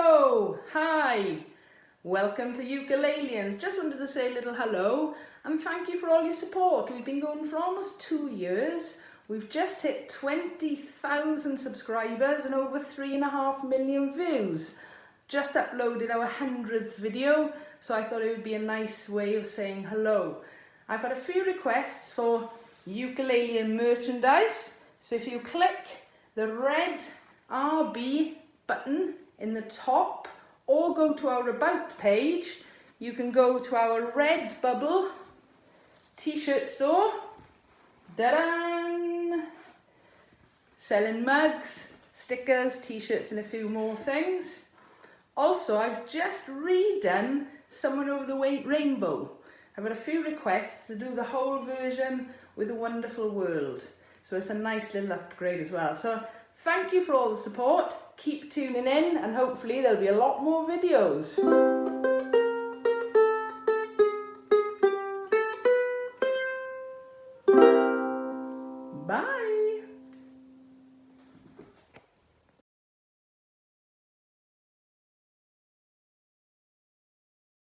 Hello, hi, welcome to Ukulaliens. Just wanted to say a little hello and thank you for all your support. We've been going for almost 2 years. We've just hit 20,000 subscribers and over 3.5 million views. Just uploaded our 100th video, so I thought it would be a nice way of saying hello. I've had a few requests for Ukulalian merchandise, so if you click the red RB button in the top or go to our About page, you can go to our RedBubble t-shirt store. Ta-da! Selling mugs, stickers, t-shirts and a few more things. Also, I've just redone Somewhere Over the Rainbow. I've had a few requests to do the whole version with A Wonderful World. So it's a nice little upgrade as well. So thank you for all the support. Keep tuning in and hopefully there'll be a lot more videos. Bye.